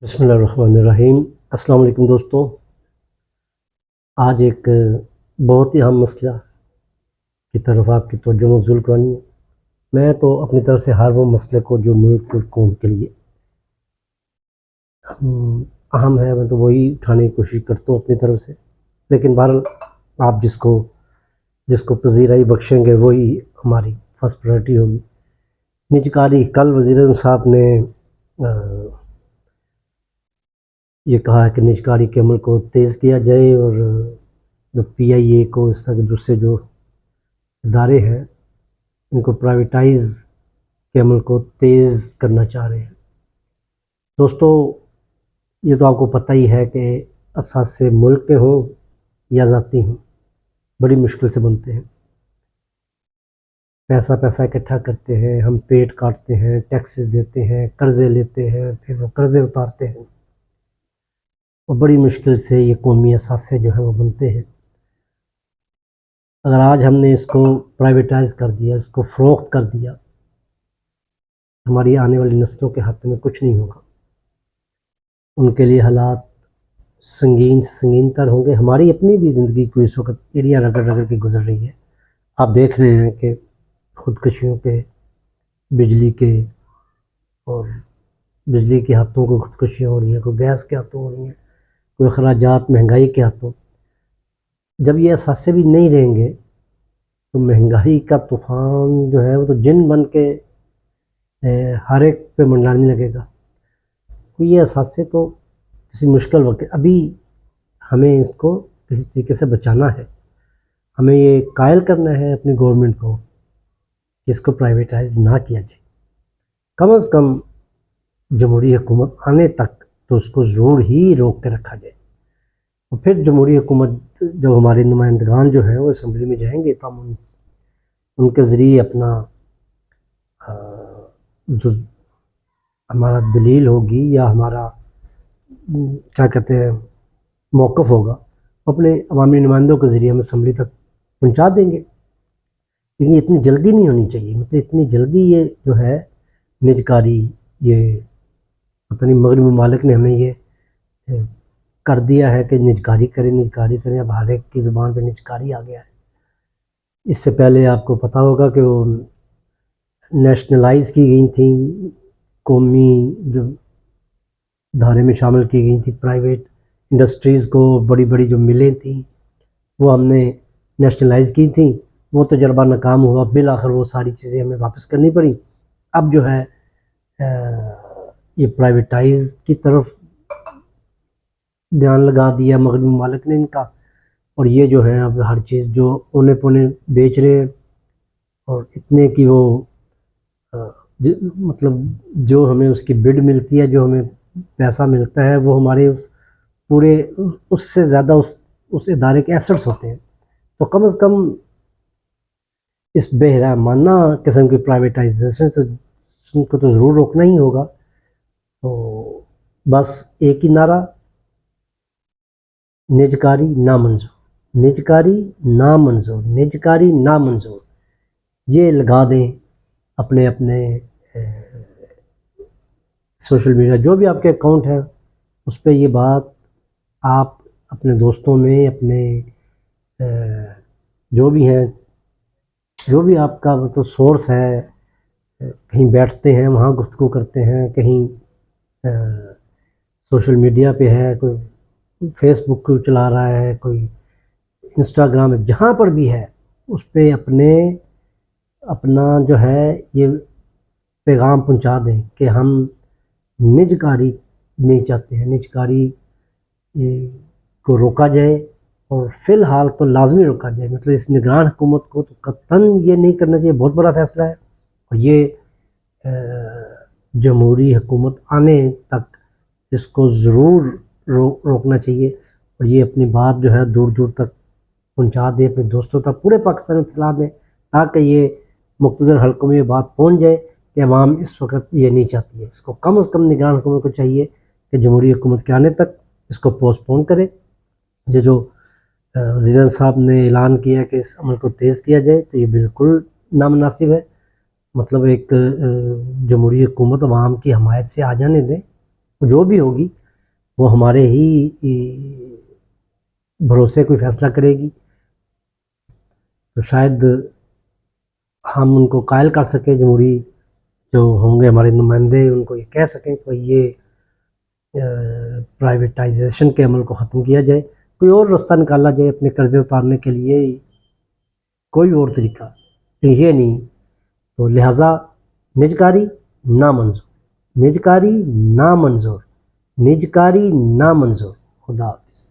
بسم اللہ الرحمن الرحیم۔ السلام علیکم دوستو، آج ایک بہت ہی اہم مسئلہ کی طرف آپ کی توجہ مبذول کرانی ہے۔ میں تو اپنی طرف سے ہر وہ مسئلے کو جو ملک اور قوم کے لیے اہم ہے میں تو وہی اٹھانے کی کوشش کرتا ہوں اپنی طرف سے، لیکن بہرحال آپ جس کو پذیرائی بخشیں گے وہی ہماری فرسٹ پرائرٹی ہوگی۔ نجکاری، کل وزیر اعظم صاحب نے یہ کہا ہے کہ نجکاری کے عمل کو تیز کیا جائے اور جو پی آئی اے کو اس طرح کے دوسرے جو ادارے ہیں ان کو پرائیویٹائز کے عمل کو تیز کرنا چاہ رہے ہیں۔ دوستو، یہ تو آپ کو پتہ ہی ہے کہ اثاثے ملک کے ہوں یا ذاتی ہوں بڑی مشکل سے بنتے ہیں۔ پیسہ اکٹھا کرتے ہیں، ہم پیٹ کاٹتے ہیں، ٹیکسز دیتے ہیں، قرضے لیتے ہیں، پھر وہ قرضے اتارتے ہیں اور بڑی مشکل سے یہ قومی اثاثے جو ہیں وہ بنتے ہیں۔ اگر آج ہم نے اس کو پرائیویٹائز کر دیا، اس کو فروخت کر دیا، ہماری آنے والی نسلوں کے ہاتھ میں کچھ نہیں ہوگا، ان کے لیے حالات سنگین سے سنگین تر ہوں گے۔ ہماری اپنی بھی زندگی کو اس وقت ایریا رگڑ کے گزر رہی ہے۔ آپ دیکھ رہے ہیں کہ خودکشیوں کے، بجلی کے اور بجلی کے ہاتھوں کو خودکشیاں ہو رہی ہیں، کوئی گیس کے ہاتھوں ہو رہی ہیں، کوئی اخراجات مہنگائی کے ہاتھوں۔ جب یہ اثاثے بھی نہیں رہیں گے تو مہنگائی کا طوفان جو ہے وہ تو جن بن کے ہر ایک پہ منڈلانے لگے گا۔ یہ اثاثے تو کسی مشکل وقت، ابھی ہمیں اس کو کسی طریقے سے بچانا ہے، ہمیں یہ قائل کرنا ہے اپنی گورنمنٹ کو کہ اس کو پرائیویٹائز نہ کیا جائے، کم از کم جمہوری حکومت آنے تک تو اس کو ضرور ہی روک کے رکھا جائے۔ اور پھر جمہوری حکومت جب ہمارے نمائندگان جو ہیں وہ اسمبلی میں جائیں گے تو ہم ان کے ذریعے اپنا جو ہمارا دلیل ہوگی یا ہمارا کیا کہتے ہیں موقف ہوگا، اپنے عوامی نمائندوں کے ذریعے ہم اسمبلی تک پہنچا دیں گے۔ لیکن اتنی جلدی نہیں ہونی چاہیے، مطلب اتنی جلدی یہ جو ہے نجکاری، یہ پتہ نہیں مغربی ممالک نے ہمیں یہ کر دیا ہے کہ نجکاری کریں، اب ہر ایک کی زبان پہ نجکاری آ گیا ہے۔ اس سے پہلے آپ کو پتہ ہوگا کہ وہ نیشنلائز کی گئی تھیں، قومی جو دھارے میں شامل کی گئی تھیں، پرائیویٹ انڈسٹریز کو، بڑی بڑی جو ملیں تھیں وہ ہم نے نیشنلائز کی تھیں، وہ تجربہ ناکام ہوا، بالآخر وہ ساری چیزیں ہمیں واپس کرنی پڑیں۔ اب جو ہے یہ پرائیویٹائز کی طرف دھیان لگا دیا مغربی ممالک نے ان کا، اور یہ جو ہے اب ہر چیز جو اونے پونے بیچ رہے ہیں، اور اتنے کی وہ مطلب جو ہمیں اس کی بڈ ملتی ہے، جو ہمیں پیسہ ملتا ہے، وہ ہمارے پورے اس سے زیادہ اس ادارے کے ایسٹس ہوتے ہیں۔ تو کم از کم اس بہرحمانہ قسم کی پرائیویٹائزیشن کو تو ضرور روکنا ہی ہوگا۔ تو بس ایک ہی نعرہ، نجکاری نامنظور، نجکاری نامنظور، نجکاری نامنظور، یہ لگا دیں اپنے سوشل میڈیا جو بھی آپ کے اکاؤنٹ ہے اس پہ یہ بات آپ اپنے دوستوں میں، اپنے جو بھی ہیں، جو بھی آپ کا تو سورس ہے، کہیں بیٹھتے ہیں وہاں گفتگو کرتے ہیں، کہیں سوشل میڈیا پہ ہے، کوئی فیس بک کو چلا رہا ہے، کوئی انسٹاگرام ہے، جہاں پر بھی ہے اس پہ اپنا جو ہے یہ پیغام پہنچا دیں کہ ہم نجکاری نہیں چاہتے ہیں، نجکاری کو روکا جائے، اور فی الحال تو لازمی روکا جائے۔ مطلب اس نگران حکومت کو تو قطعاً یہ نہیں کرنا چاہیے، بہت بڑا فیصلہ ہے، اور یہ جمہوری حکومت آنے تک اس کو ضرور روکنا چاہیے، اور یہ اپنی بات جو ہے دور دور تک پہنچا دیں، اپنے دوستوں تک پورے پاکستان میں پھیلا دیں، تاکہ یہ مقتدر حلقوں میں یہ بات پہنچ جائے کہ عوام اس وقت یہ نہیں چاہتی ہے۔ اس کو کم از کم نگران حکومت کو چاہیے کہ جمہوری حکومت کے آنے تک اس کو پوسٹ پون کرے۔ یہ جو وزیر صاحب نے اعلان کیا کہ اس عمل کو تیز کیا جائے تو یہ بالکل نامناسب ہے۔ مطلب ایک جمہوری حکومت عوام کی حمایت سے آ جانے دیں، جو بھی ہوگی وہ ہمارے ہی بھروسے کوئی فیصلہ کرے گی، تو شاید ہم ان کو قائل کر سکیں، جمہوری جو ہوں گے ہمارے نمائندے ان کو یہ کہہ سکیں کہ یہ پرائیویٹائزیشن کے عمل کو ختم کیا جائے، کوئی اور راستہ نکالا جائے اپنے قرضے اتارنے کے لیے، کوئی اور طریقہ یہ نہیں. تو لہٰذا نجکاری نامنظور، نجکاری نامنظور، نجکاری نامنظور. خدا حافظ.